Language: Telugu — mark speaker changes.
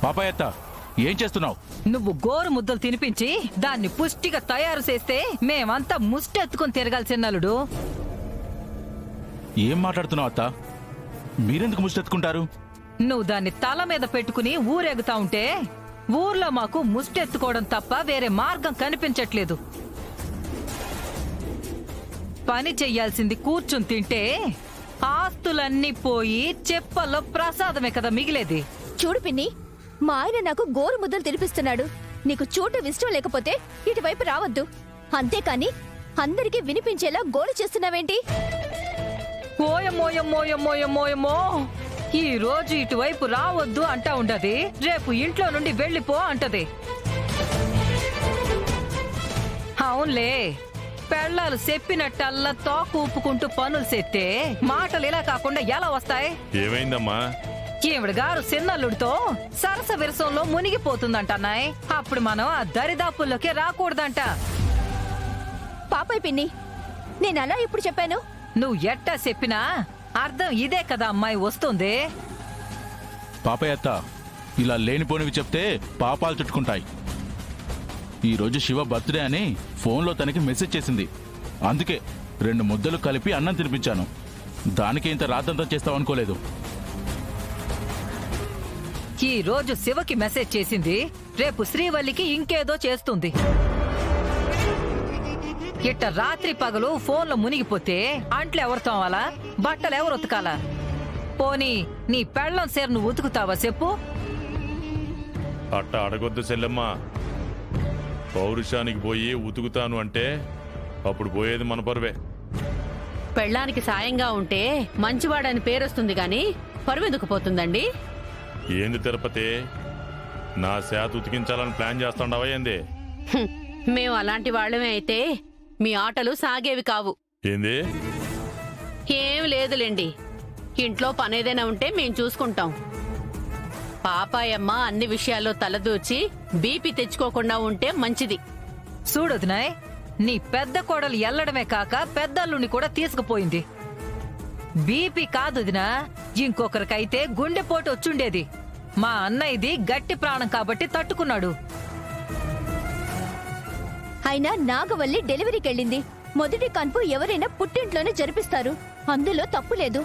Speaker 1: పాపాయత్త ఏం చేస్తున్నావు?
Speaker 2: నువ్వు గోరు ముద్దలు తినిపించి దాన్ని పుష్టిగా తయారు చేస్తే మేమంతా ముష్టెత్తుకుని తిరగాల్సిన నలుడు.
Speaker 1: ఏం మాట్లాడుతున్నావు అత్త? మీరెందుకు ముష్టెత్తుకుంటారు?
Speaker 2: నువ్వు దాన్ని తల మీద పెట్టుకుని ఊరేగుతా ఉంటే ఊర్లో మాకు ముష్టెత్తుకోవడం తప్ప వేరే మార్గం కనిపించట్లేదు. పని చెయ్యాల్సింది కూర్చుని తింటే ఆస్తులన్నీ పోయి చెప్పల్లో ప్రసాదమే కదా మిగిలేది.
Speaker 3: చూడు పిన్ని, మా ఆయన నాకు గోరు ముద్దలు తినిపిస్తున్నాడు. నీకు చూడటం ఇష్టం లేకపోతే ఇటువైపు రావద్దు. అంతేకాని అందరికీ వినిపించేలా గోలు చేస్తున్నావేంటి?
Speaker 2: ఓయమోయమోయమోయమోయమో, ఈ రోజు ఇటువైపు రావద్దు అంటా ఉండది, రేపు ఇంట్లో నుండి వెళ్ళిపో అంటది. అవునులే, పెళ్ళాలు చెప్పినట్టల్లా తోక ఊపుకుంటూ పనులు చేస్తే మాటలు ఇలా కాకుండా ఎలా వస్తాయి?
Speaker 4: ఏమైందమ్మా?
Speaker 2: ఈవిడ గారు చిన్నల్లుడితో సరస విరసంలో మునిగిపోతుందంటన్నాయ్. అప్పుడు మనం ఆ దరిదాపుల్లోకి రాకూడదంట.
Speaker 3: పాపాయ్ పిన్ని, నేనలా ఇప్పుడు చెప్పాను.
Speaker 2: నువ్వు ఎట్టా చెప్పినా అర్థం ఇదే కదా అమ్మాయి వస్తుంది.
Speaker 1: పాపాయత్త ఇలా లేనిపోనివి చెప్తే పాపాలు చుట్టుకుంటాయి. ఈరోజు శివ బర్త్డే అని ఫోన్లో తనకి మెసేజ్ చేసింది. అందుకే 2 ముద్దలు కలిపి అన్నం తినిపించాను. దానికి ఇంత రాద్దంతం చేస్తావనుకోలేదు.
Speaker 2: ఈ రోజు శివకి మెసేజ్ చేసింది, రేపు శ్రీవల్లికి ఇంకేదో చేస్తుంది. ఇట్ట రాత్రి పగలు ఫోన్లో మునిగిపోతే అంట్లు ఎవరు తోవాలా, బట్టలు ఎవరు ఉతకాలా? పోనీ నీ పెళ్ళం సేరు నువ్వు ఉతుకుతావా చెప్పు?
Speaker 4: అట్ట అడగొద్దు సెల్లమ్మ. పౌరుషానికి పోయి ఉతుకుతాను అంటే అప్పుడు పోయేది మన పరువే.
Speaker 5: పెళ్ళానికి సాయంగా ఉంటే మంచివాడని పేరొస్తుంది గాని పరువెందుకు పోతుందండి?
Speaker 4: ఏంది తిరుపతి, నా శాత ఉతికించాలని ప్లాన్ చేస్తాండవా ఏంది?
Speaker 5: మేము అలాంటి వాళ్ళమే అయితే మీ ఆటలు సాగేవి కావు.
Speaker 4: ఏంది?
Speaker 5: ఏం లేదులేండి, ఇంట్లో పనేదైనా ఉంటే మేం చూసుకుంటాం. పాపాయమ్మ అన్ని విషయాల్లో తలదూచి బీపీ తెచ్చుకోకుండా ఉంటే మంచిది.
Speaker 2: చూడొదినాయ్, నీ పెద్ద కోడలు ఎల్లడమే కాక పెద్దల్లుని కూడా తీసుకుపోయింది. బీపీ కాదుదినా, ఇంకొకరికైతే గుండెపోటు వచ్చుండేది. మా అన్నయ్యది గట్టి ప్రాణం కాబట్టి తట్టుకున్నాడు.
Speaker 3: అయినా నాగవల్లి డెలివరీకెళ్ళింది. మొదటి కన్పు ఎవరైనా పుట్టింట్లోనే జరిపిస్తారు, అందులో తప్పు లేదు.